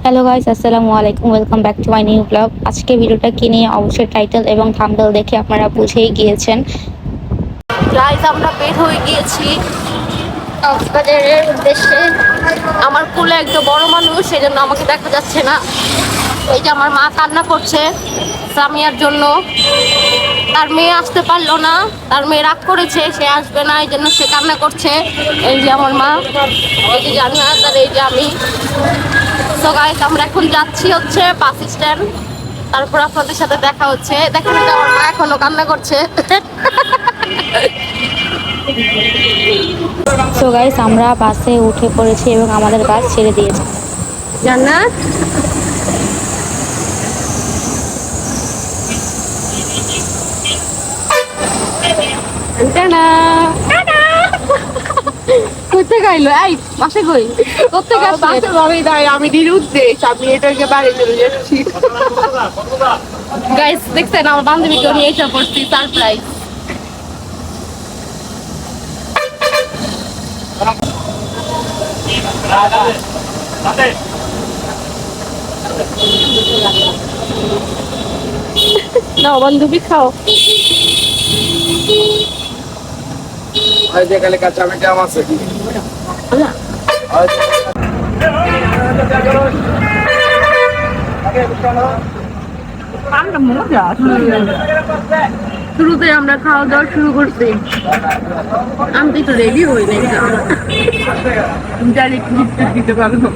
Hello guys, আসসালামু আলাইকুম। Welcome back to my new blog. আজকে ভিডিওটা কি নিয়ে অবশ্যই টাইটেল এবং থাম্বনেল দেখে আপনারা বুঝেই গিয়েছেন। গাইস, আমরা বের হয়ে গিয়েছি কক্সবাজারের উদ্দেশ্যে। আমার কোলে একটা বড় মানুষ, সেজন্য আমাকে দেখা যাচ্ছে না। এই যে আমার মা কান্না করছে সামিয়ার জন্য। তার মেয়ে আসতে পারলো না, তার মেয়ে রাগ করেছে, সে আসবে না, এই জন্য সে কান্না করছে। এই যে আমার মা, এই যে জান্নাত, আর এই যে আমি। তো গাইস, আমরা এখন যাচ্ছি হচ্ছে বাস স্ট্যান্ড। তারপর আপনাদের সাথে দেখা হচ্ছে। দেখেন যে আমার মা এখনো কান্না করছে। সো গাইস, আমরা বাসে উঠে পড়েছি এবং আমাদের বাস ছেড়ে দিয়েছে। জান্নাত, কোথায় গাইলো? এই বাসে কই? কোথায় গেছে? বাসে ভাবেই দাঁড়াই, আমি নিরুদ্দেশ, আমি এটাকে বাড়ি চলে যাচ্ছি। গাইস দেখছেন, আমার বান্ধবীকেও নিয়ে এসে পড়ছি, সারপ্রাইজ। না বান্ধবী, খাও। খালি কাঁচা মিঠা আম আছে। শুরুতে আমরা খাওয়া দাওয়া শুরু করছি, আমি তো একটু রেডি হই নাই। জানি গিফট দিতে পারবো।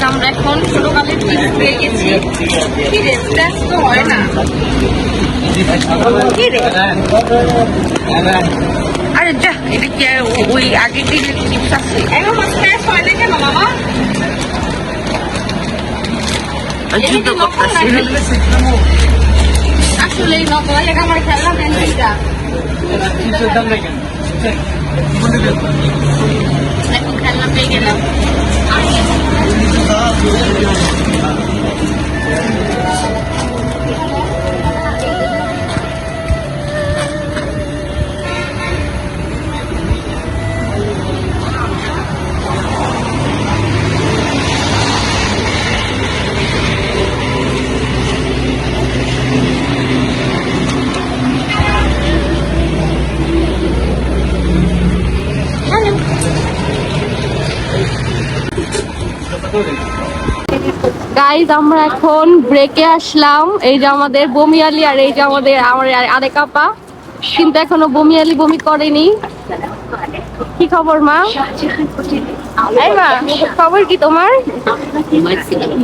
আমরা এখন ছোটকালের টিপস পেয়ে গেছি। কি রে, স্ট্রেস তো হয় না। কি রে, আরে যা, এটা কি ওই আগের দিনের টিপস আছে? এখন স্ট্রেস হয় না কেন মামা? আসলে নকল আমার খেলনা পেন্সিলটা এখন খেলনা পেয়ে গেলাম। গাইজ, আমরা এখন ব্রেকে আসলাম। এই যে আমাদের বমিয়ালি, আর এই যে আমাদের আরেক আপা, কিন্তু এখনো বমিয়ালি বমি করেনি। কি খবর মা? এই মা, খবর কি তোমার?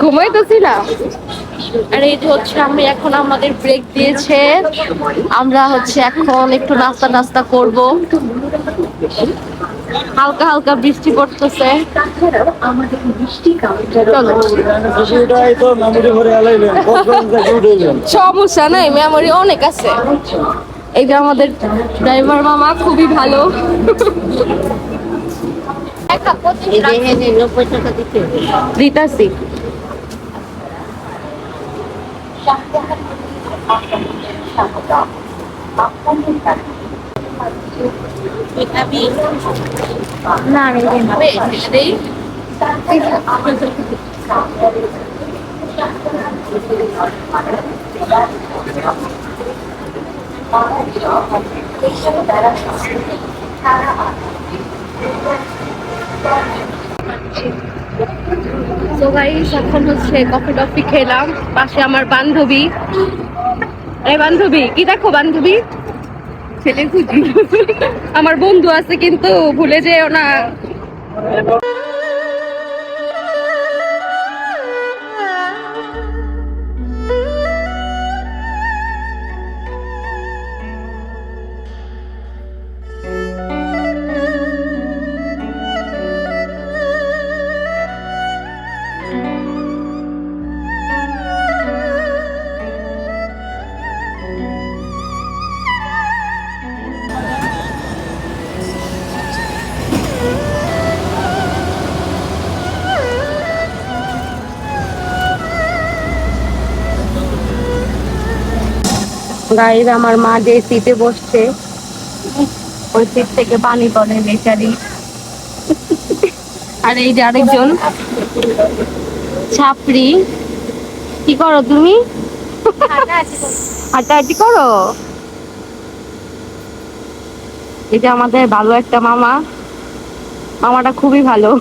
ঘুমাইতেছিলাম। আর এই যে হচ্ছে আমি এখন, আমাদের ব্রেক দিয়েছে, আমরা হচ্ছে এখন একটু নাস্তা টাস্তা করবো। হালকা হালকা বৃষ্টি পড়তেছে। সমস্যা নাই, মেমোরি অনেক আছে। এই যে আমাদের ড্রাইভার মামা খুবই ভালো। দিতাছি। না তো গাইস, এখন হচ্ছে কফি টফি খেলাম। পাশে আমার বান্ধবী। এই বান্ধবী, কি দেখো বান্ধবী? ছেলে খুঁজি। আমার বন্ধু আছে, কিন্তু ভুলে যেও না। গাইজ আমার মা যে সিটে বসছে ওই সিট থেকে পানি পড়ে বেচারি। আর এই যে আরেকজন ছাপড়ি। কি করো তুমি? হাঁটাহাঁটি করো। এটা আমাদের ভালো একটা মামা, মামাটা খুবই ভালো।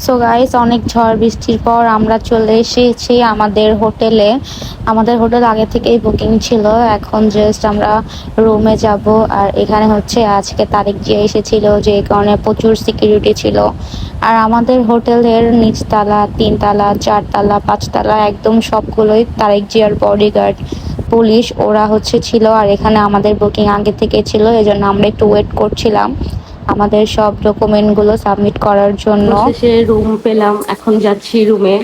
সো গাইস, অনেক ঝড় বৃষ্টির পর আমরা চলে এসেছি আমাদের হোটেলে। আমাদের হোটেল আগে থেকেই বুকিং ছিল, এখন জাস্ট আমরা রুমে যাব। আর এখানে হচ্ছে আজকে তারিখ যে এসেছিল, যে কারণে প্রচুর সিকিউরিটি ছিল। আর আমাদের হোটেলের নিচতলা, তিনতলা, চারতলা, পাঁচতলা একদম সবগুলোই তারিখ জিয়ার বডিগার্ড, পুলিশ ওরা হচ্ছে ছিল। আর এখানে আমাদের বুকিং আগে থেকে ছিল, এজন্য আমরা একটু ওয়েট করছিলাম আমাদের সব ডকুমেন্টগুলো সাবমিট করার জন্য। শেষে রুম পেলাম, এখন যাচ্ছি রুমে।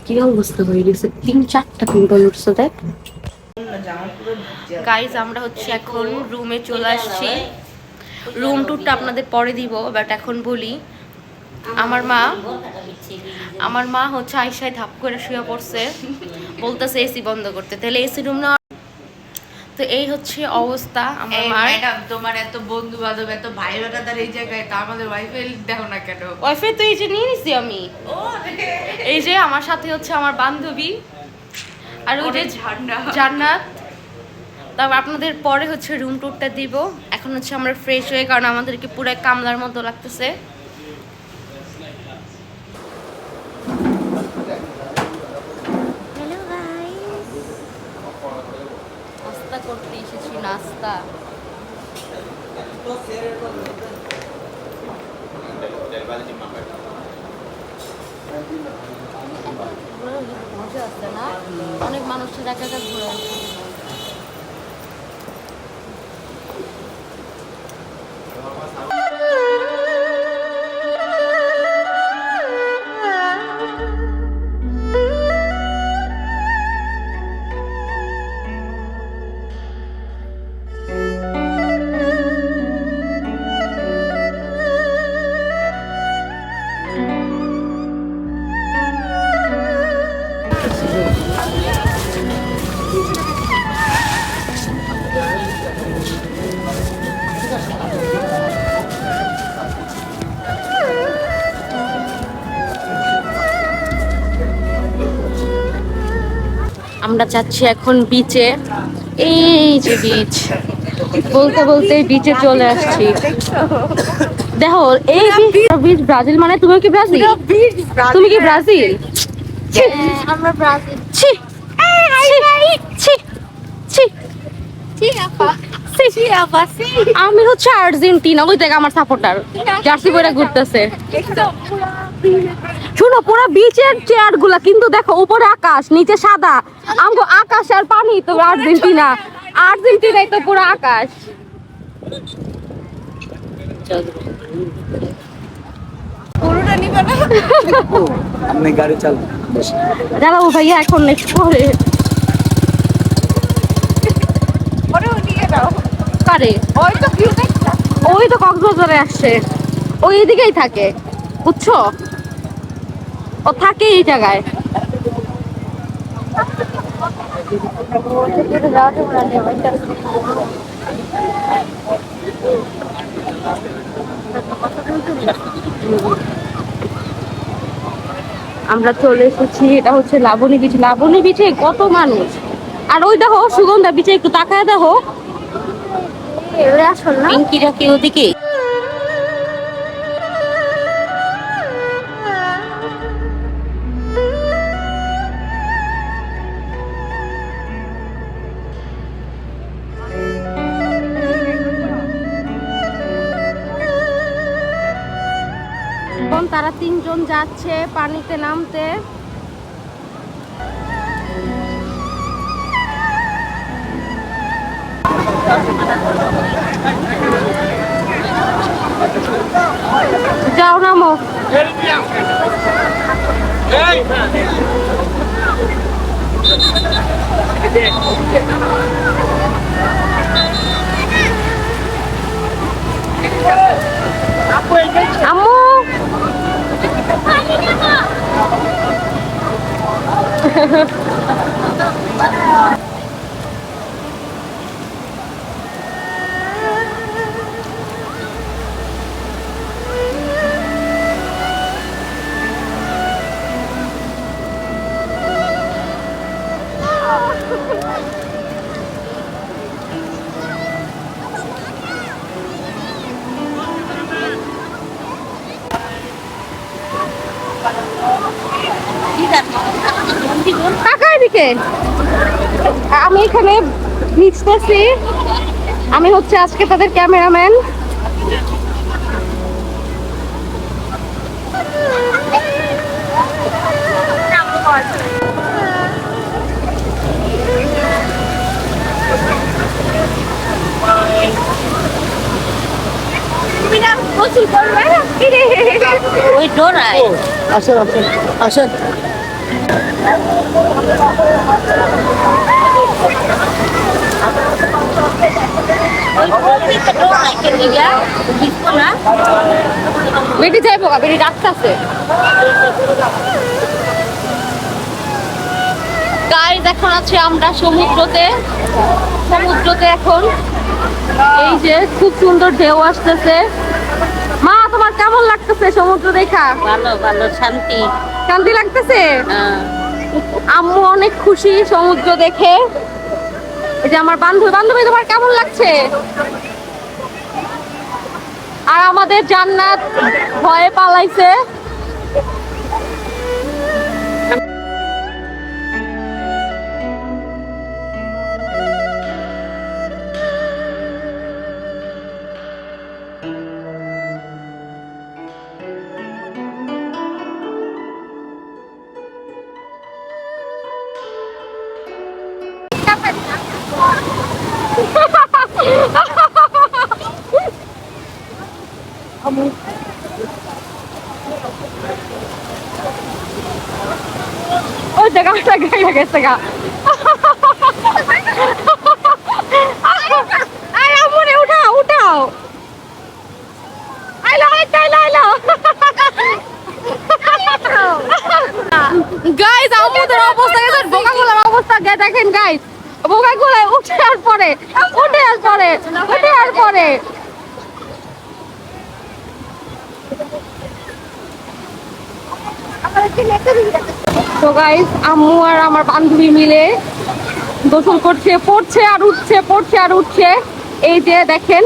কি অবস্থা হয়ে গেছে, 3-4টা পিম্পল উঠছে দেখ। গাইজ আমরা হচ্ছে এখন রুমে চলে আসছি। রুম টুরটা আপনাদের পরে দিব, বাট এখন বলি আমার মা হচ্ছে আইসায় ধাপ করে শুয়ে পড়ছে, বলতেছে এসি বন্ধ করতে। তাহলে এসি রুম না, তো এই হচ্ছে অবস্থা আমার মার। ম্যাডাম, তোমার এত বন্ধু বান্ধব, এত ভাই বেটাদার এই জায়গায়, তা আমাদের ওয়াইফাই দেখো না কেন? ওয়াইফাই তো এই যে নিয়ে নিছি আমি। এই যে আমার সাথে হচ্ছে আমার বান্ধবী, আর ওই যে জান্নাত। তারপর আপনাদের পরে হচ্ছে রুম টুরটা দিব। এখন হচ্ছে আমরা ফ্রেশ হয়ে, কারণ আমাদেরকে পুরো কামলার মতো লাগতেছে। হ্যালো গাইস, নাস্তা করতে এসেছি, নাস্তা। মজা আছে না, অনেক মানুষের একা একা ঘুরে। আমরা যাচ্ছি এখন বিচে। এই যে বিচ, বলতে বলতে বিচে চলে আসছি। দেখো এই বিচ, ব্রাজিল মানে তুমি কি ব্রাজিল? তুমি কি ব্রাজিল? আমরা ব্রাজিল। ছি ছি ছি ছি। আমি হচ্ছে আর্জেন্টিনা, ওই থেকে আমার সাপোর্টার জার্সি পরে ঘুরতেছে। শুনো, পুরো বিচের চেয়ার গুলা কিন্তু দেখো, উপরে আকাশ, নিচে সাদা। আমগো আকাশ আর পানি, তো আর্জেন্টিনা, আর্জেন্টিনাই তো পুরো আকাশ। পুরোটা নিবা না? আপনি গাড়ি চালান। চালাবো ভাইয়া, এখন নেক্সট পরে। ওরেও নিয়ে নাও। পারে ওই তো ভিউ দেখছা? ওই তো কক্সবাজারে আসছে, ওই এদিকেই থাকে, বুঝছো? ও থাকে এই জায়গায়। আমরা চলে এসেছি, এটা হচ্ছে লাবণী বিচ। লাবণী বিচে কত মানুষ! আর ওই দেখো সুগন্ধা বিচে, একটু তাকায় দেখো। পিঙ্কিরা কি ওদিকে? এখন তারা 3 জন যাচ্ছে পানিতে নামতে। যাও নামো। আম্মু কাকা এদিকে, আমি এখানে ভিজতেছি, আমি হচ্ছে আজকে তাদের ক্যামেরাম্যান। ওই ডোরায় আসেন আসেন আসেন। বেটি যাইবো গা, বেটি ডাকতেছে। গাইস এখন আছে আমরা সমুদ্রতে, এখন এই যে খুব সুন্দর ঢেউ আসতেছে। মা তোমার কেমন লাগতেছে সমুদ্র দেখা? ভালো ভালো, শান্তি। শান্তি লাগতেছে? হ্যাঁ। আম্মু অনেক খুশি সমুদ্র দেখে। এই যে আমার বান্ধবী তোমার কেমন লাগছে? আর আমাদের জান্নাত ভয়ে পালাইছে। ওই জায়গাটা গায়ে গেছে গা। আরে আমরে উঠাও উঠাও। আইলো আইলো। গাইস আমাদের অবস্থা গেছে, বোকাগুলোর অবস্থা দেখেন গাইস। বোকাগুলো উঠে আর পরে। তো গাইস আম্মু আর আমার বান্ধবী মিলে গোসল করছে, পড়ছে আর উঠছে। এই যে দেখেন,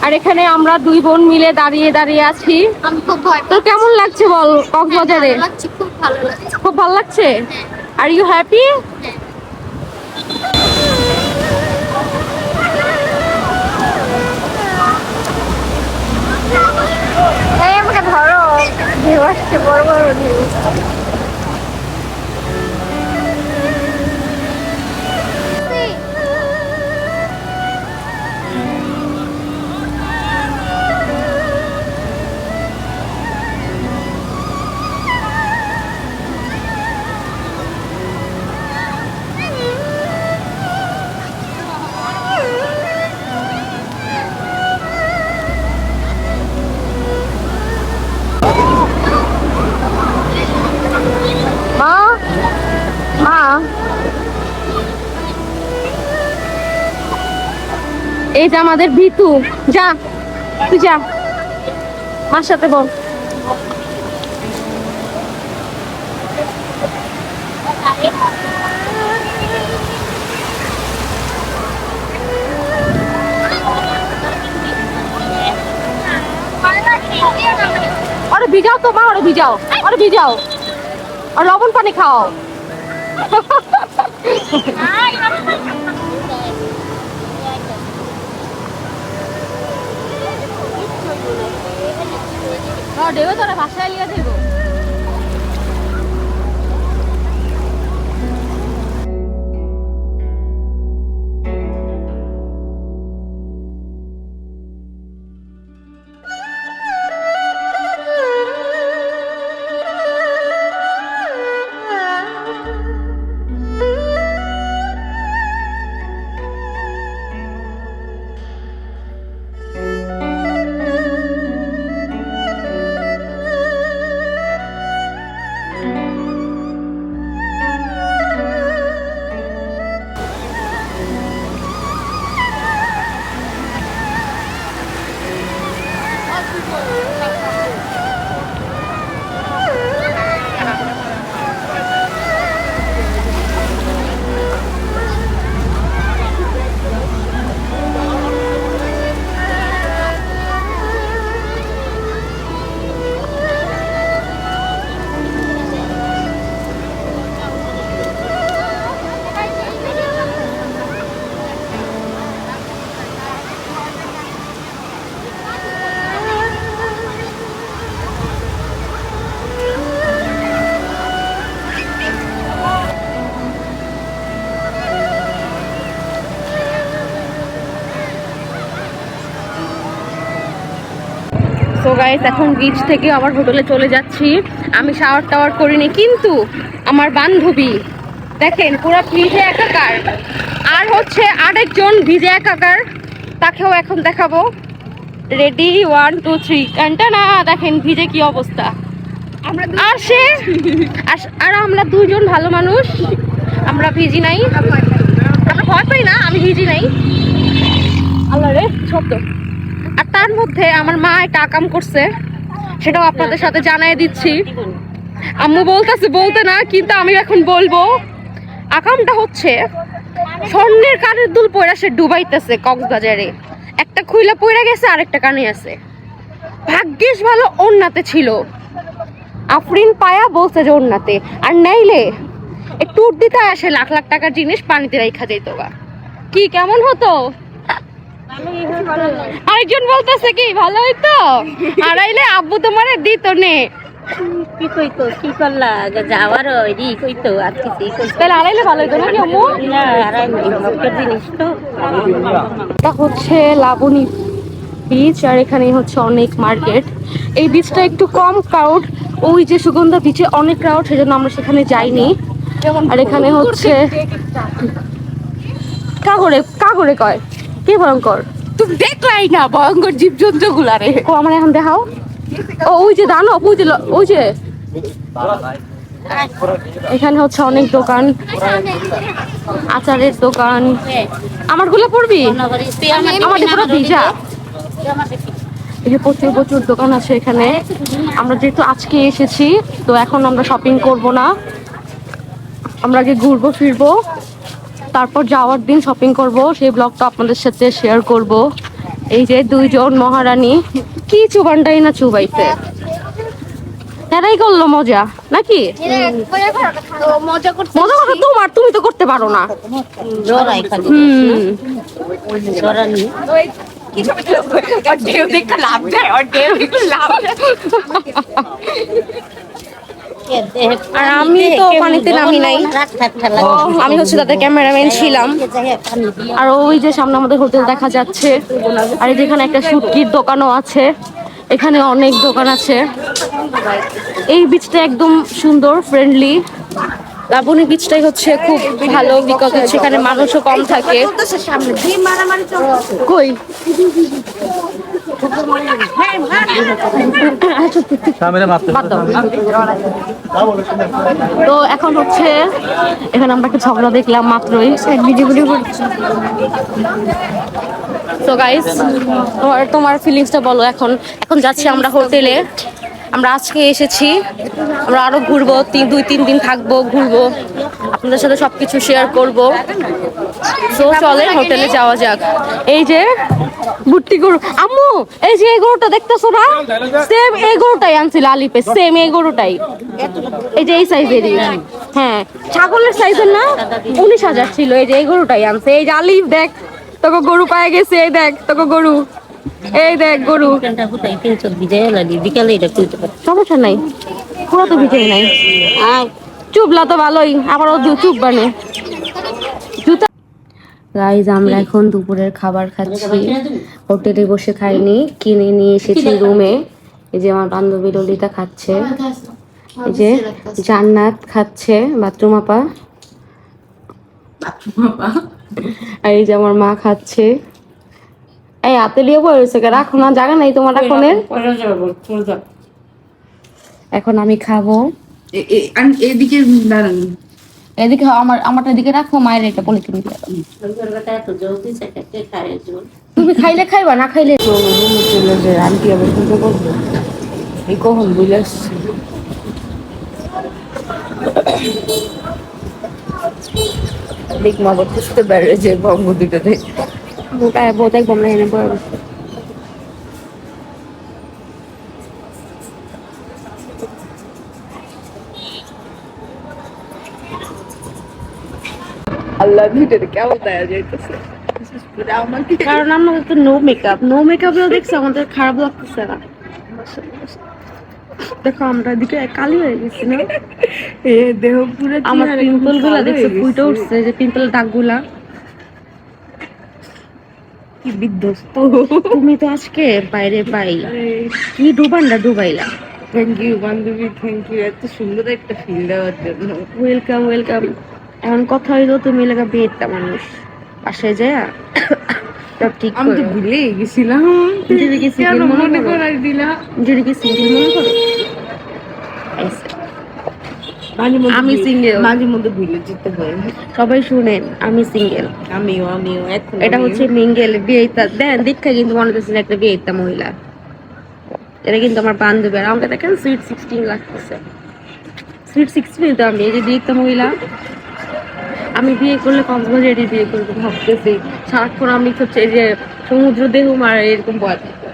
আর এখানে আমরা দুই বোন মিলে দাঁড়িয়ে আছি। আমি খুব ভয় তো কেমন লাগছে বল কক্সবাজারে? লাগছে, খুব ভালো লাগছে। খুব ভালো লাগছে। Are you happy? এই আমাকে ধরো, ঢেউ আসছে, বড় বড় ঢেউ। মা এই যে আমাদের ভিতু, যা তুই যা মার সাথে বল। আরে ভিজাও তো মা, আরে ভিজাও আর লবণ পানি খাও। ঢেউ তোরা ভাষায় লিয়ে দেবো। গাইস এখন বিচ থেকে আবার হোটেলে চলে যাচ্ছি। আমি শাওয়ার টাওয়ার করিনি, কিন্তু আমার বান্ধবী দেখেন পুরো ভিজে একাকার, আর হচ্ছে আরেকজন ভিজে একাকার, তাকেও এখন দেখাবো। রেডি 1 2 3 কান্টানা, দেখেন ভিজে কি অবস্থা। আর সে আর আমরা দুইজন ভালো মানুষ, আমরা ভিজি নাই, আমরা ভয় পাই না, আমি ভিজি নাই। আল্লাহ রে শব্দ। আর তার মধ্যে আমার মা একটা আকাম করছে, সেটাও আপনাদের সাথে জানাই দিচ্ছি। আম্মু বলতেছে বলতে না, কিন্তু আমি এখন বলবো। আকামটা হচ্ছে স্বর্ণের কানের দুল পয়রা সে ডুবাইতেছে কক্সবাজারে, একটা খুইলা পয়রা গেছে, আরেকটা কানে আছে। ভাগ্যিস ভালো ওন্নাতে ছিল, আফরিন পায়া বলছে যে ওন্নাতে, আর নাইলে একটু দিতে আসে লাখ লাখ টাকার জিনিস পানিতে রাইখা যেত। কি কেমন হতো? আরেকজন বলতেছে কি ভালো হইতো, আড়াইলে আব্বু তোমারে দিত নে। কি কইতো কি করলা যাওয়ার ওইদি কইতো আর কিছু কইতো তাহলে আড়াইলে ভালো হইতো নাকি আম্মু? না আর ভক্তের জিনিস তো। এটা হচ্ছে লাবণী বিচ, আর এখানে হচ্ছে অনেক মার্কেট। এই বিচটা একটু কম ক্রাউড, ওই যে সুগন্ধা বিচে অনেক ক্রাউড, সেজন্য আমরা সেখানে যাইনি। আর এখানে হচ্ছে কাগরে কয় কি ভয়ঙ্কর, তুমি দেখলাই না ভয়ঙ্কর জীবজন্তু গুলারে। ও আমার এখন দেখাও। ও ওই যে দানব, ওই যে এখানে হচ্ছে অনেক দোকান, আচারের দোকান। আমার গুলো পড়বি, আমার পুরো ভিজা। এই যে প্রচুর প্রচুর দোকান আছে এখানে। আমরা যেহেতু আজকে এসেছি, তো এখন আমরা শপিং করব না, আমরা আগে ঘুরবো ফিরবো, তারপর যাওয়ার দিন শপিং করব। সেই ব্লগটা আপনাদের সাথে শেয়ার করব। এই যে দুইজন মহারানী কি চুবানটাই না চুবাইতে, এরাই করলো মজা নাকি? মজা করতে তোমার, তুমি তো করতে পারো না। জোরাই খালি জোরানি আর আমি তো পানিতে নামি নাই, আমি হচ্ছে তাদের ক্যামেরাম্যান ছিলাম। আর ওই যে সামনে আমাদের হোটেল দেখা যাচ্ছে, আর যেখানে একটা শুটকির দোকানও আছে, এখানে অনেক দোকান আছে। এই বিচটা একদম সুন্দর, ফ্রেন্ডলি। লাবণী বিচটাই হচ্ছে খুব ভালো, বিকজ সেখানে মানুষও কম থাকে। কই তো এখন হচ্ছে এখানে আমরা একটা ঝগড়া দেখলাম মাত্রই। তো গাইস তোমার ফিলিংসটা বলো। এখন যাচ্ছি আমরা হোটেলে, আমরা আজকে এসেছি, আমরা আরো ঘুরবো, 2-3 দিন থাকবো, ঘুরবো, আপনাদের সাথে সবকিছু শেয়ার করব। তো চলে হোটেলে যাওয়া যাক। এই যে বুট্টি গরু, আম্মু এই যে এই গরুটা দেখতেছো না, সেম এই গরুটাই আনছিল আলিপে, সেম এই গরুটাই, এই যে এই সাইজেরই। হ্যাঁ ছাগলের সাইজের না, 19,000 ছিল। এই যে এই গরুটাই আনছে। এই যে আলিফ দেখ তোকে গরু পায়ে গেছে, এই দেখ তোকে গরু, এই দেখ গরু। বিকালে এটা তুলতে পারি, সমস্যা নাই, পুরো তো ভিজেই নাই। চুবলা তো ভালোই, আবার ও চুপ বানে জুতা। গাইজ আমরা এখন দুপুরের খাবার খাচ্ছি, হোটেলে বসে খাইনি, কিনে নিয়ে এসেছি রুমে। এই যে আমার বান্ধবী ললিতা খাচ্ছে, এই যে জান্নাত খাচ্ছে, বাথরুম আপা, আর এই যে আমার মা খাচ্ছে। এই হাতে লিয়ে বসে রাখো না, জায়গা নাই তোমার এখনের। এখন আমি খাবো, এদিকে দাঁড়ান, এদিকে আমারটা এদিকে রাখো, মায়ের এটা পলিথিন দিয়ে। তুমি খাইলে খাইবা, না খাইলে আন্টি আবার পুজো করবো, এই কখন বুঝে আসছি। দেখবো আবার বুঝতে পারে যে বঙ্গ দুটোতে বোধ একদম না এনে পড়ে। আল্লাহ ভিতরে কেমন দেখা যাইতেছে, কারণ আমাদের তো নো মেকআপেও দেখছি আমাদের খারাপ লাগতেছে না। দেখো আমরা এদিকে কালি হয়ে গেছি না, দেহ পুরো আমার পিম্পল গুলা দেখছো ফুটে উঠছে, যে পিম্পল দাগ গুলা। কি বিধ্বস্ত। তুমি তো আজকে বাইরে পাই কি ডুবানটা ডুবাইলা। থ্যাংক ইউ বান্ধবী, থ্যাংক ইউ এত সুন্দর একটা ফিল দেওয়ার জন্য। Welcome welcome. এখন কথা হইলো তুমি লাগা বিয়েটা মানুষ বাসায় যায় সব ঠিক আমি তো করো। ভুলেই গেছিলাম, নিজেকে কি কেন সিঙ্গেল মনে মনে করো? করাই দিলা? নিজেকে কি সিঙ্গেল মনে করো? আচ্ছা, আমি single। মাঝে মধ্যে ভুলে যেতে হয়। সবাই শুনেন আমি সিঙ্গেল। আমিও এখন এটা হচ্ছে মিঙ্গেল বিয়েটা দেন দীক্ষা কিন্তু মনে হচ্ছে একটা বিয়েটা মহিলা। এটা কিন্তু আমার বান্ধবী আর আমাকে দেখেন সুইট 16 লাগতেছে। সুইট 16 তো আমি এই যে বিয়েটা মহিলা। আমি বিয়ে করলে কক্সবাজারে বিয়ে করবো ভাবতেছি। সারাক্ষণ আমি হচ্ছে এই যে সমুদ্র দেখুম আর এরকম বয় থাকবো।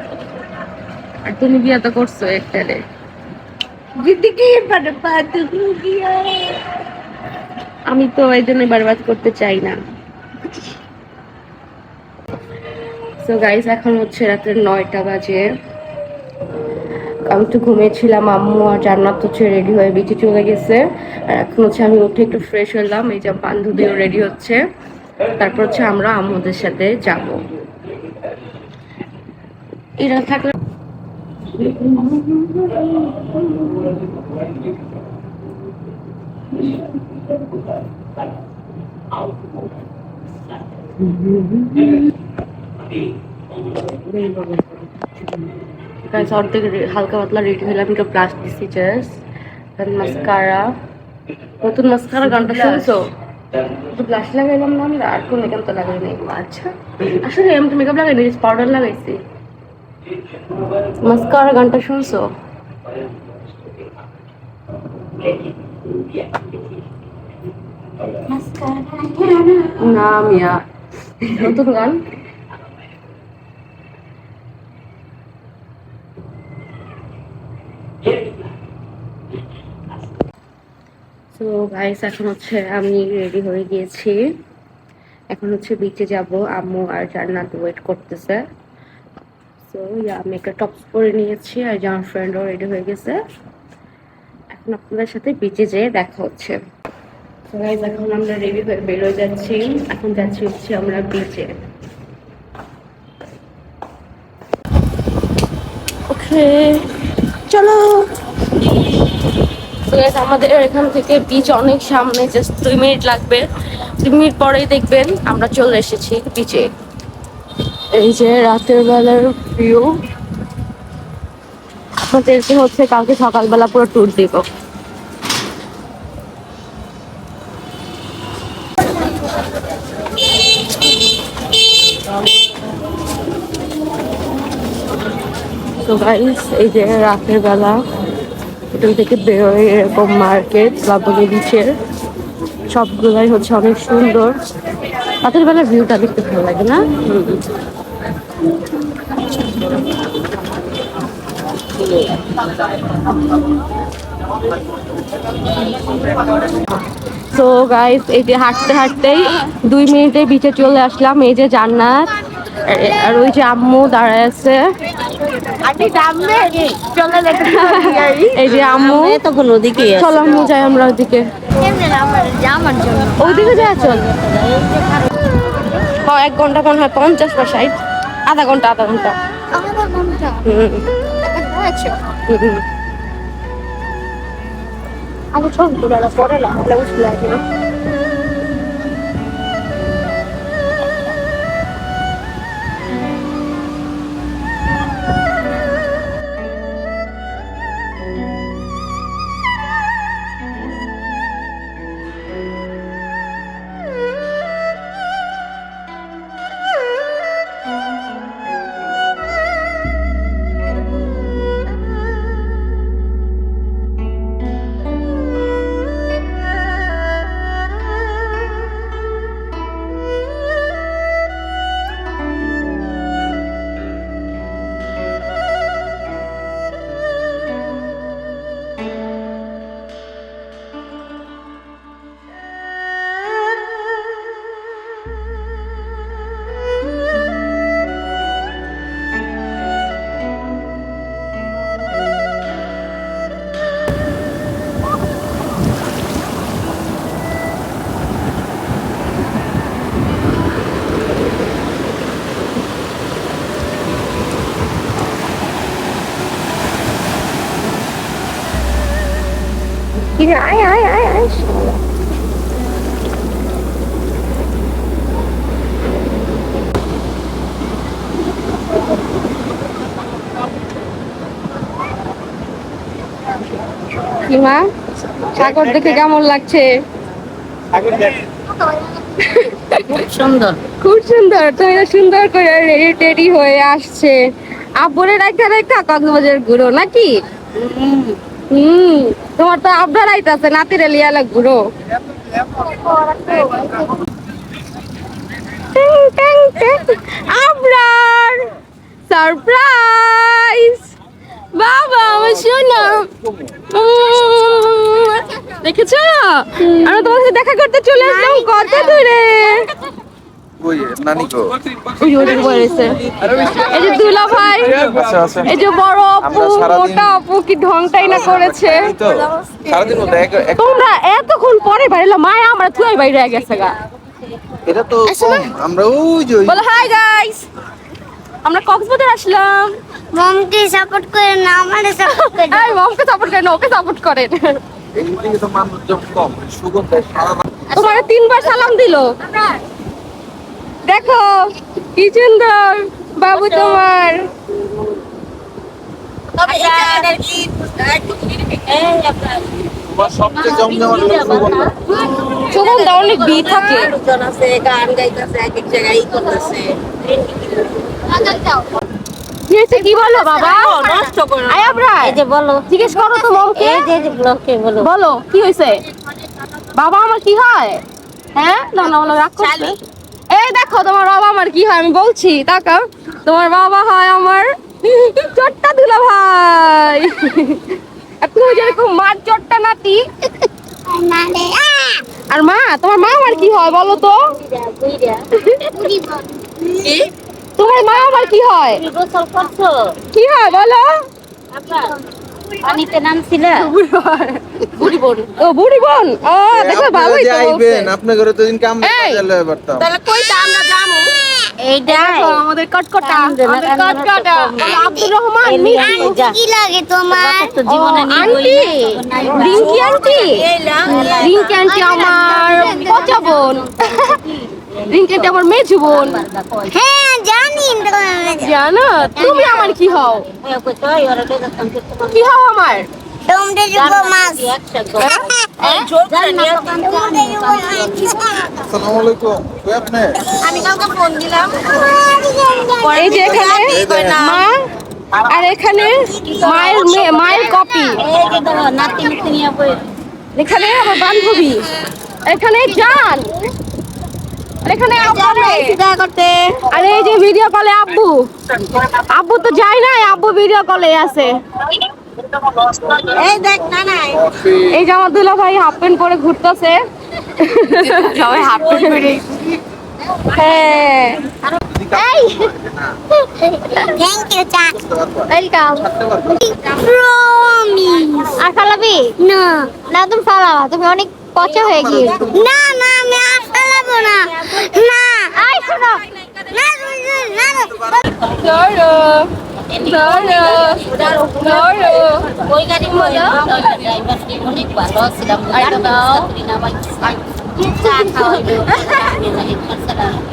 আর তুমি বিয়ে তো করছো একটারে। আমি তো এই জন্য বরবাদ করতে চাই না। সো গাইস এখন হচ্ছে রাত্রে 9টা বাজে। আমি একটু ঘুমিয়েছিলাম, আম্মু আর জান্নাত হচ্ছে রেডি হয়ে বিচে চলে গেছে। আর এখন হচ্ছে আমি উঠে একটু ফ্রেশ হলাম, এই যে বান্ধবীও রেডি হচ্ছে। তারপর হচ্ছে আমরা আম্মুদের সাথে যাব। এরা থাকলে গাইস অর্ধেক হালকা পাতলা রেডি হলাম, একটু ব্লাশ দিছি জাস্ট, মাস্কারা, নতুন মাস্কারা গানটা শুনছো? একটু ব্লাশ লাগাইলাম না আমরা, আর কোনো মেকআপ তো লাগাই নাই। আচ্ছা আসলে আমি তো মেকআপ লাগাই নাই, পাউডার লাগাইছি। মাস্কারা গানটা শুনছো? না মিয়া, নতুন গান। তো গাইস এখন হচ্ছে আমি রেডি হয়ে গিয়েছি, এখন হচ্ছে বিচে যাব। আম্মু আর জান্নাত ওয়েট করতেছে। সো আমি একটা টপস পরে নিয়েছি আর যে আমার ফ্রেন্ডও রেডি হয়ে গেছে। এখন আপনাদের সাথে বিচে যেয়ে দেখা হচ্ছে। তো গাইস এখন আমরা রেডি হয়ে বেরোয় যাচ্ছি, এখন যাচ্ছি হচ্ছে আমরা বিচে। ওকে চলো। তো গাইস আমাদের এখান থেকে বিচ অনেক সামনে, জাস্ট 2 মিনিট লাগবে। 2 মিনিট পরেই দেখবেন আমরা চলে এসেছি বিচে। এই যে রাতের বেলার ভিউ। আপনাদেরকে হচ্ছে কালকে সকালবেলা পুরো ট্যুর দিব। তো গাইস এই যে রাতের বেলা হোটেল থেকে বেরোয় এরকম মার্কেট লাবণী বিচের সবগুলাই হচ্ছে অনেক সুন্দর। রাতের বেলার ভিউটা দেখতে ভালো লাগে না? তো গাইস এই যে হাঁটতে হাঁটতেই 2 মিনিটে বিচে চলে আসলাম। এই যে জান্নাত আর ওই যে আম্মু দাঁড়ায় আছে। এই যে আম্মু, তখন ওদিকে চলো আম্মু যাই আমরা ওইদিকে। ওইদিকে যাই চল। 1 ঘন্টা মনে হয় 50 বা 60, আধা ঘন্টা। আগে চল তোরা পরে না বুঝতে লাগে না। আয় আয় আয় আয় কি মা সাগর দেখে কেমন লাগছে? সুন্দর। খুব সুন্দর, তুমি তো সুন্দর করে রেডি টেডি হয়ে আসছে। আব্বুরে রাখা রাখা কক্সবাজার ঘুরো নাকি? তোমার তো আবদার আইতাছে নাতিরে লিয়া লাগ ঘুরো। আবরার সারপ্রাইজ বাবা আমার সোনা। দেখেছো আমরা তোমার সাথে দেখা করতে চলে আসলাম কত দূরে। এই যে দুলা ভাই, এই যে বড় আপু, মোটা আপু কি ঢংটাই না করেছে। তোমরা এতক্ষণ পরে বাইরে মায়া আমরা তুই বাইরে গেছে গা। এটা তো আমরা ওই যে বলো হাই গাইস, আমরা কক্সবাজার আসলাম। মমকে সাপোর্ট করে না, আমারে সাপোর্ট করে। এই মমকে সাপোর্ট করেন, ওকে সাপোর্ট করেন। এইদিকে তো মানুষজন কম, সুগন্ধ সারা তোমার 3বার সালাম দিলো। দেখো কি সুন্দর বাবু তোমার। তোমার সবচেয়ে জমজমাট হলো সুগন্ধ। সুগন্ধ অনেক বি থাকে। গান গাইতেছে, এক এক জায়গায় করতেছে। কি হয়েছে কি বলো বাবা? নষ্ট করো। আয় আমরা এই যে বলো, জিজ্ঞেস করো তো মমকে। এই যে ব্লকে বলো। বলো কি হয়েছে বাবা আমার কি হয়? হ্যাঁ না না বলো রাগ করছে। এই দেখো তোমার বাবা আমার কি হয় আমি বলছি, তাকাও। তোমার বাবা হয় আমার চট্টা দুলা ভাই। আর তুমি যেরকম মার চট্টা নাতি। আর মা তোমার মা আমার কি হয় বলো তো? তোমার মা আমার কি হয়? গোসল করছো? কি হয় বলো? পানিতে নামছিল? বুড়ি বোন। ও বুড়ি বোন, ও দেখো ভালোই তো আইবেন আপনার ঘরে তো দিন কাম এই! লয়ে পারতাম। তাহলে কইটা আমরা যামু। এইটাই দেখো, আমাদের কটকটা, আমাদের কটকটা আব্দুর রহমান এই মিঠু। নিয়ে যা। কি লাগে তোমার? তো জীবনে ও, নিয়ে আন্টি, বলি রিঙ্কি আন্টি, রিঙ্কি আন্টি আমার পচা বোন, রিঙ্কি আন্টি আমার মেজু বোন। হ্যাঁ জানি তো। জানো তুমি আমার কি হও? কি হও আমার? তোমরা যুগ মাছ। আসসালামু আলাইকুম। কই আপনি? আমি কাউকে ফোন দিলাম। এই যে এখানে মা, আর এখানে মায়ের কপি। নাতি নাতি নিয়ে বই। এখানে আমার বান্ধবী, এখানে জান, আর এখানে দেখা করতে। আর এই যে ভিডিও কলে আব্বু, আব্বু তো যায় না, আব্বু ভিডিও কলে আছে। এই দেখ না না। এই যে আমার দুলা ভাই হাফ প্যান্ট পরে ঘুরতেছে। সবাই হাফ প্যান্ট পরে। হ্যাঁ এই থ্যাংক ইউ চা। ওয়েলকাম। প্রমিস। আর ফালাবি না না? তুমি ফালাবা, তুমি অনেক পচা হয়ে গিয়েছো। না না আমি আসলাম না। না আই শোনো না না না। ধরো ধরো ধরো। ওই গাড়ি মজা ড্রাইভারটি অনেক ভালো ছিলাম। চা খাওয়াইলো।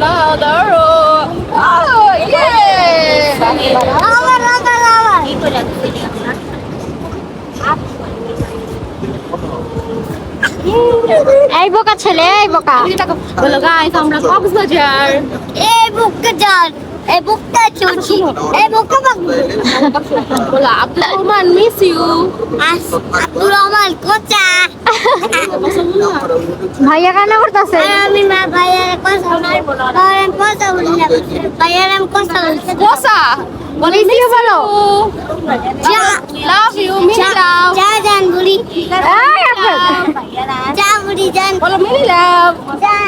না ধরো। ইয়ে আবার আবার আবার। কি করে এই বোকা ছেলে, এই বোকা। বলো গাইস আমরা কক্সবাজার। এই বুকটা যান, এই বুকটা চলছি, এই বুকটা বলো আব্দুল রহমান মিস ইউ। আব্দুর রহমান কোচা। ভাইয়া কান্না করতেছে। আমি মা ভাইয়ের কথা বলবো না। আমি কথা বলি না। ভাইয়ের আমি কথা বলছি। কোসা বলি মিস ইউ বলো। লাভ ইউ মিস লাভ। যা জান বলি। এই আপন যা বলি জান। বলো মিস লাভ। যা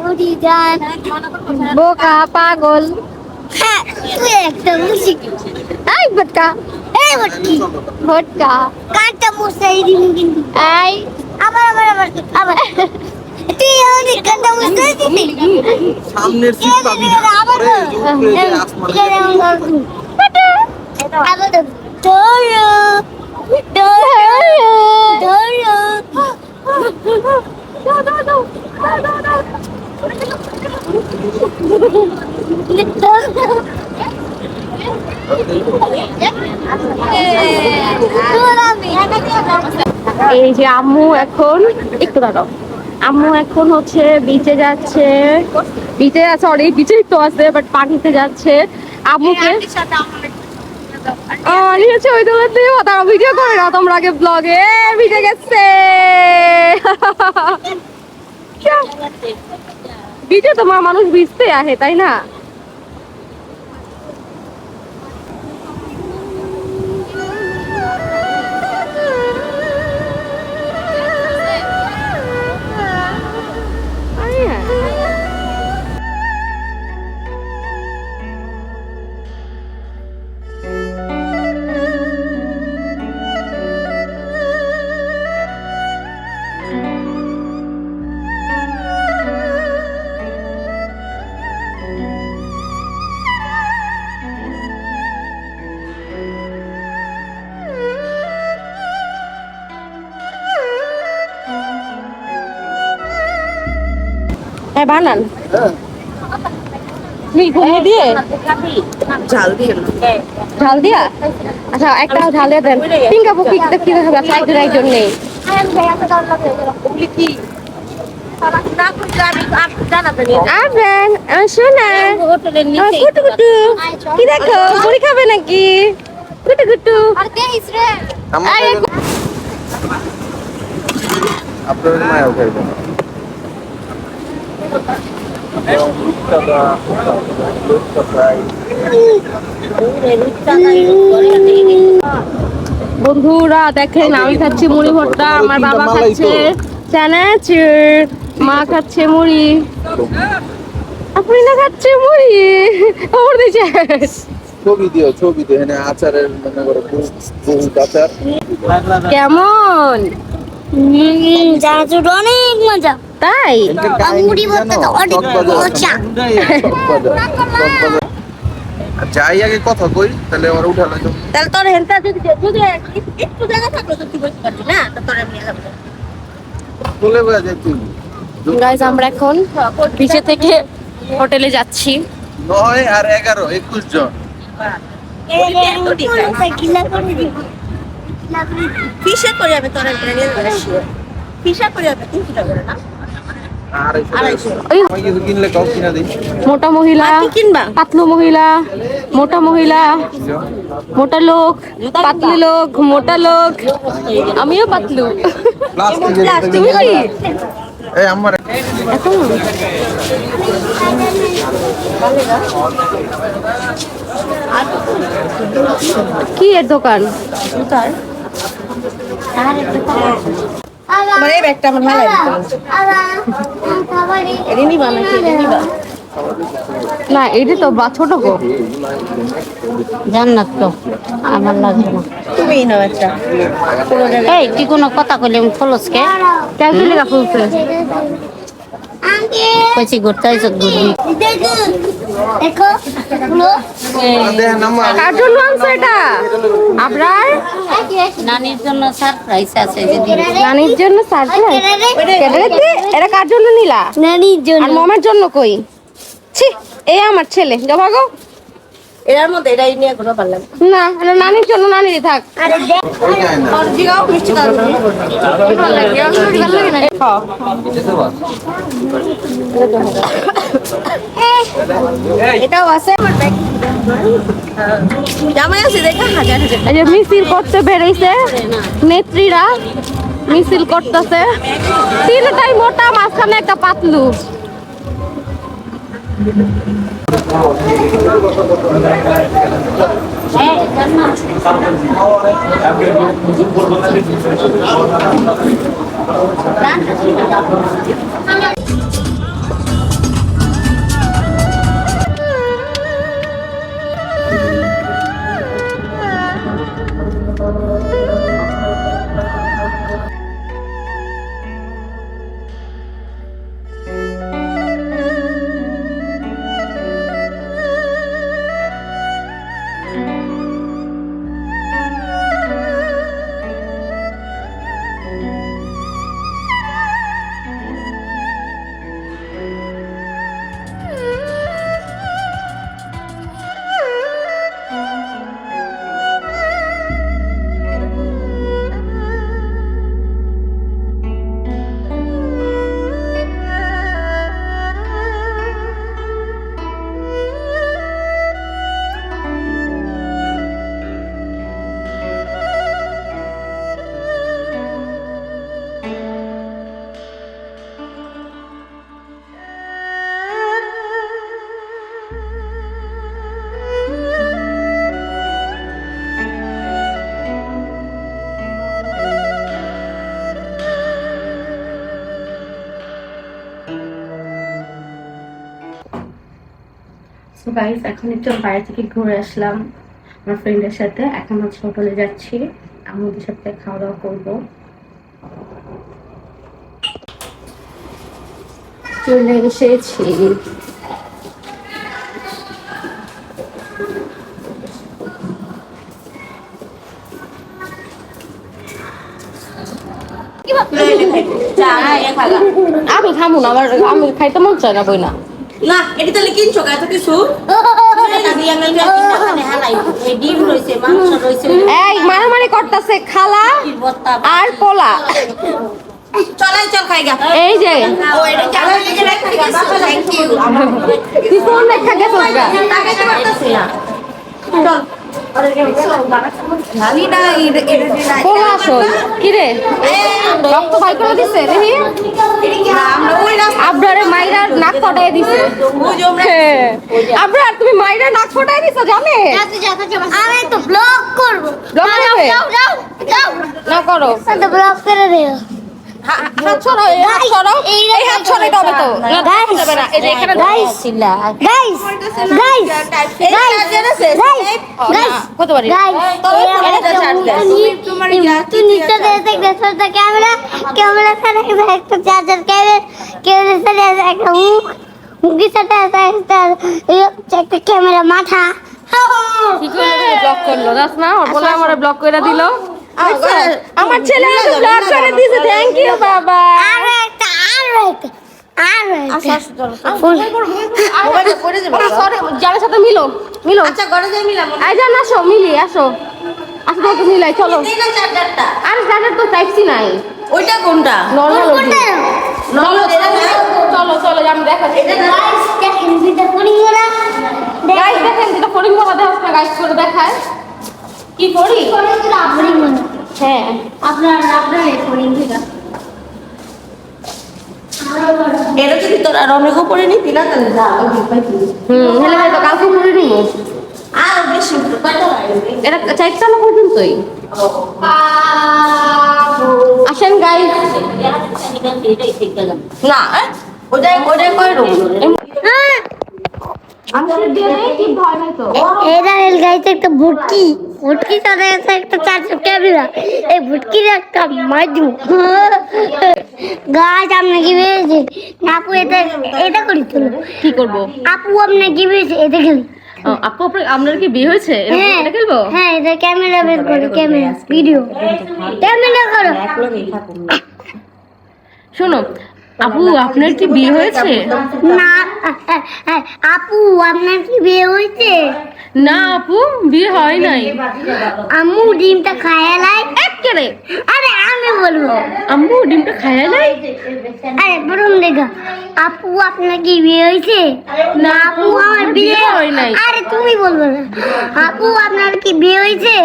বলি জান। বোকা পাগল। হ্যাঁ তুই একটা মুশিক। এই বটকা, এই বটকি ভটকা। কাটা মুসাই দিন কিন্তু। এই আবার আবার আবার আবার। তুই অনেক কাটা মুসাই দিবি। সামনের সিট পাবি না। পরে যে উপরে যে আসমানে আবার ধরো ধরো ধরো এই যে আম্মু এখন একটু দাঁড়াও, আম্মু এখন হচ্ছে বিচে যাচ্ছে, বিচে সরি বিচেই তো আছে বাট পানিতে যাচ্ছে। আম্মুকে নিয়েছে ওই দোকান থেকে, তারা ভিডিও করে না তোমরা আগে ব্লগে ভিজে গেছে। বিচে তোমার মানুষ ভিজতে আহে তাই না? হ্যাঁ বানান ঘুমিয়ে দিয়ে ঝাল দিয়ে ঝাল দিয়া, আচ্ছা একটা ঝাল দিয়ে দেন। পিঙ্কা পুকি কি দেখাবে? আচ্ছা একজন একজন নেই। আসবেন শোনা কুটু কুটু কি দেখো মুড়ি খাবে নাকি? কুটু কুটু আপনার মায়া উঠে বন্ধুরা দেখেন আমি খাচ্ছি মুড়ি ভর্তা, আমার বাবা খাচ্ছে চানাচুর, মা খাচ্ছে মুড়ি, আপনি না খাচ্ছে মুড়ি। ওর দিছে ছবি দিও, ছবি দিও। এখানে আচারের মনে করো বহু আচার। কেমন চানাচুর অনেক মজা। তাই? মুড়ি ভর্তা তো অনেক মজা। যাই আগে কথা কই, তাহলে ওরা উঠালো তো। তাহলে তোর হেনটা যদি যদি একটু জায়গা থাকলো তো তুই বলতে পারবি না, তো তোর এমনি যাবে। চলে বয়া যায় তুই। গাইস আমরা এখন বিচে থেকে হোটেলে যাচ্ছি। 9 আর 11 21 জন। ফিশে করে যাবে তোর এমনি নিয়ে যাবে। ফিশা করে যাবে 3 কিলো করে না? 250 ওই আমি কিছু কিনলে কাউ কিনা দিই। মোটা মহিলা, কি কিনবা? পাতলু মহিলা, মোটা মহিলা, মোটা লোক, পাতলু লোক, মোটা লোক, আমিও পাতলু। তুমি কি এই আমার এখন কি এর দোকান? আমার এই ব্যাগটা আমার ভালো লাগে। এটা নিবা নাকি এটা নিবা? না এইটা তো ছোট গো। জান্নাত তো আমার লাগবে না। তুমি নাও একটা। এই তুই কোনো কথা কইলে আমি ফলসকে কেন লেখা ফুলছে? কইছি ঘুরতে আইছ ঘুরবি। দেখো দেখেন আমার কার জন্য আনছো এটা? আপনার নানির জন্য সারপ্রাইজ আছে যদি নানির জন্য সারপ্রাইজ। এটা কার জন্য নিলা? নানির জন্য। আর মমের জন্য কই? ছি এই আমার ছেলে যা ভাগো। এর মধ্যে এটাই নিয়ে ঘুরে পারলাম। না এটা নানির জন্য নানিরই থাক। আরে দেখ ওই যায় না। আর জিগাও মিষ্টি দাও। এটাও আছে আমার ব্যাগ। জামাই আছে দেখা হাজার হাজার। এই যে মিছিল করতে বেরিয়েছে নেত্রীরা, মিছিল করতেছে তিনটাই মোটা, মাঝখানে একটা পাতলু। সো গাইস এখন একটু বাইরে থেকে ঘুরে আসলাম আমার ফ্রেন্ডের সাথে। এখন হচ্ছে হোটেলে যাচ্ছি, আমাদের সাথে খাওয়া দাওয়া করবো। চলে এসেছি। আমি খাবো না, আমি খাইতে মন চায় না বই না। না এটি তাহলে কিনছো এত কিছু ডিম রয়েছে, মাংস রয়েছে, এই মারামারি করতেছে খালা আর পোলা। চলাই চল খাই গা। এই যে তুই কোন দেখা গেছিস গা? পোলা আসল কি রে, রক্ত বাই করে দিছে দেখি। আবরারে মাইরা নাক ফটাই দিছে। আবরার তুমি মাইরা নাক ফটাই দিছো জানে? আমি তো ব্লক করব। ব্লক করবে? যাও যাও যাও না করো, তো ব্লক করে দিও। হাত ছড়ো, এই হাত ছড়ো, এই হাত ছড়াইতে হবে তো। না দেখা যাবে না, এই যে এখানে গাইস গাইস গাইস গাইস কত পারি তুই নিচে দেখো তো ক্যামেরা ক্যামেরা সাথে একটা চার্জার ক্যামেরা সাথে একটা মুখের সাথে একটা ক্যামেরা মাথা। কি করে ব্লক করলো জাস না? ওর বলে আমারে ব্লক করে দিল। আমার ছেলে ব্লক করে দিয়েছে, থ্যাংক ইউ বাবা। আরো একটা সরি যার সাথে মিলো মিলো। আচ্ছা ঘরে যাই মিলাম। আই জান আসো, মিলি আসো, আসো তোমাকে মিলাই চলো। চার্জারটা আর চার্জার তো টাইপ সি নাই, ওইটা কোনটা? নরমাল চলো চলো আমি দেখাচ্ছি। গাইস দেখেন ভিডিও করি ওরা গাইস দেখেন যেটা ফরিং বাবা দেখাস না, গাইস করে দেখায় কি করি। আপনি মনে হ্যাঁ আপনার এই করি ভিডিও এটা যদি তোর আর অনেক উপরে নিতি না তাহলে যা হেলে তো কালকে করে নিব। আর বেশি কয়টা লাগবে? এটা চারটা পর্যন্তই। আসেন গাইস। না ওটাই কয় রুম? এরা রেল গাড়িতে একটা ভুটকি চলে গেছে, একটা চার্জার ক্যামেরা, এই ভুটকির একটা মাইজু গাছ আপনি কি পেয়েছে আপু? এটা করি তুলো কি করব? আপু আপনি কি পেয়েছে? এটা খেলি। আপু আপনার কি বিয়ে হয়েছে? হ্যাঁ এটা খেলবো? হ্যাঁ এটা ক্যামেরা বের করে, ক্যামেরা ভিডিও ক্যামেরা করো। শোনো আপু আপনার কি বিয়ে হয়েছে? না আপু আপনার কি বিয়ে হয়েছে? না আপু বিয়ে হয় নাই। আম্মু ডিমটা খায় লাই একেবারে আরে আমি বলবো আম্মু ডিমটা খায় নাই। আরে প্রথম দেখা আপু আপনার কি বিয়ে হয়েছে? না আপু আমার বিয়ে হয় নাই। আরে তুমি বলবে না আপু আপনার কি বিয়ে হয়েছে?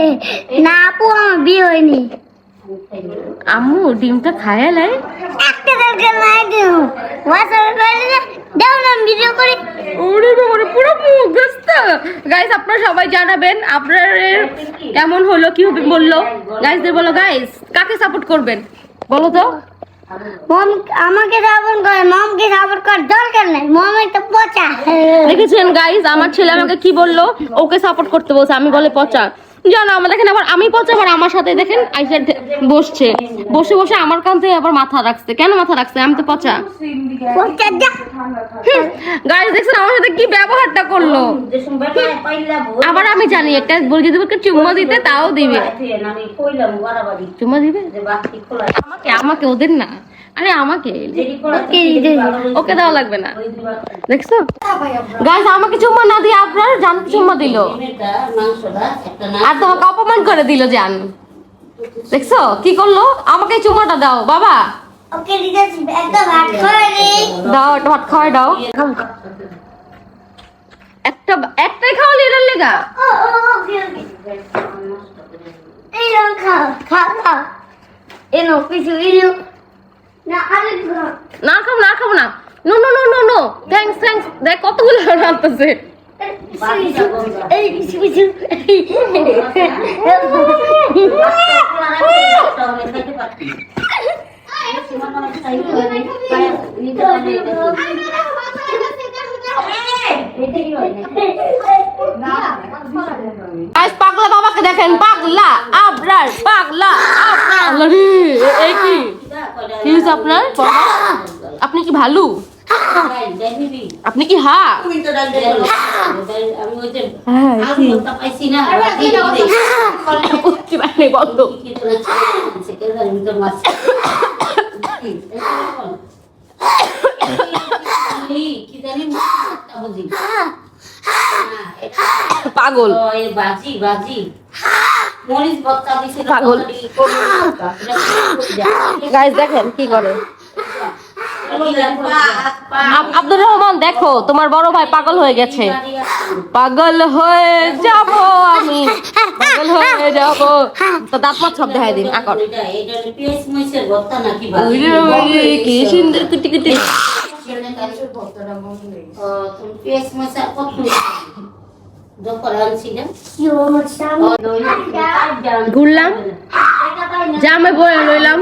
না আপু আমার বিয়ে হয়নি। আম্মু ডিমটা খায় নাই। একটা দরকার নাই দেও ওয়াসাবে করে দাও না ভিডিও করে। ওরে বাবা পুরো মুখস্থ। গাইস আপনারা সবাই জানাবেন আপনাদের কেমন হলো, কি হবে বললো। গাইসদের বলো গাইস কাকে সাপোর্ট করবেন বলো তো। মম আমাকে সাপোর্ট করে, মমকে সাপোর্ট করার দরকার নাই, মম একটা পচা। দেখেছেন গাইস আমার ছেলে আমাকে কি বললো, ওকে সাপোর্ট করতে বলছে, আমি বলে পচা। জানো আমার দেখেন আবার আমি পচা, আবার আমার সাথে দেখেন আইসা বসছে, বসে বসে আমার কান থেকে আবার মাথা রাখছে। কেন মাথা রাখছে? আমি তো পচা। পচা যা গাইস দেখছেন আমার সাথে কি ব্যবহারটা করলো। আবার আমি জানি একটা বলে যদি ওকে চুম্মা দিতে তাও দিবে। চুম্মা দিবে আমাকে? আমাকে ওদের না, আরে আমাকে। ওকে দেওয়া লাগবে না। দেখছো গাইস আমাকে চুম্মা না দিয়ে আপনার জানকে চুম্মা দিল আর তোমাকে অপমান করে দিল জান। দেখছো কি করলো? আমাকে চুম্মাটা দাও বাবা, ওকে দিতেছি একটা ভাত খাওয়াই রে। দাও একটা ভাত খাওয়াই দাও। একটাই খাওয়ালি এটার লেগা? ওকে এই রং খাও খাও খাও এনো কিছু এনো না আরে না খাবো না। No no no no no thanks thanks. দেখ কতগুলো রাখতেছে। এই কিছু কিছু গাইস পাগলা বাবাকে দেখেন, পাগলা আবরার, পাগলা আবরার। আল্লাহ রে, এই কি হইছে আপনার? আপনি কি ভালু? আপনি কি হা? বন্ধ। পাগল পাগল। গাইস দেখেন কি করে আব্দুর রহমান, দেখো তোমার বড় ভাই পাগল হয়ে গেছে। পাগল হয়ে যাব আমি, পাগল হয়ে যাব। তো দাঁত মাছ সব দেখাই দিন আকর। কি সুন্দর কুটি কুটি। ঘুরলাম, জামে বয়ে লইলাম।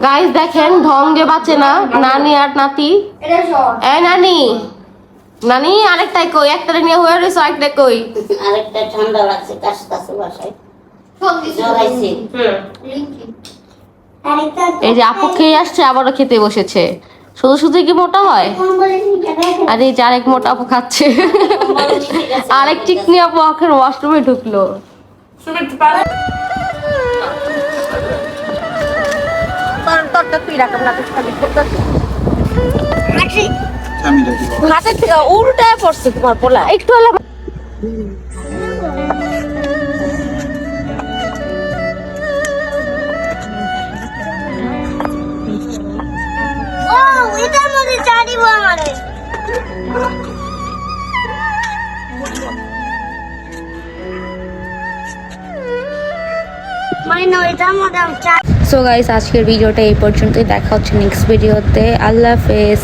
গাইস দেখেন ঢঙ্গে বাঁচে না নানি আর নাতি। এই নানি, নানি আরেকটাই কই, একটারে নিয়ে হয়ে রয়েছে, আরেকটা কই? আরেকটা ঠান্ডা লাগছে, কাশতাছে বাসায়, জ্বরাইছে। এই যে আপু খেয়ে আসছে, আবারও খেতে বসেছে। শুধু শুধু কি মোটা হয়? আর এই যে আরেক মোটা আপু খাচ্ছে, আরেক চিকনি আপু এখন ওয়াশরুমে ঢুকলো। হাতের থেকে উল্টায় পড়ছে তোমার পোলা, একটু হলে এটার মধ্যে চা দিব আমারে। মানে এটার মধ্যে চা। সো গাইস, আজকের ভিডিওটা এই পর্যন্তই। দেখা হচ্ছে নেক্সট ভিডিওতে। আল্লাহ হাফেজ।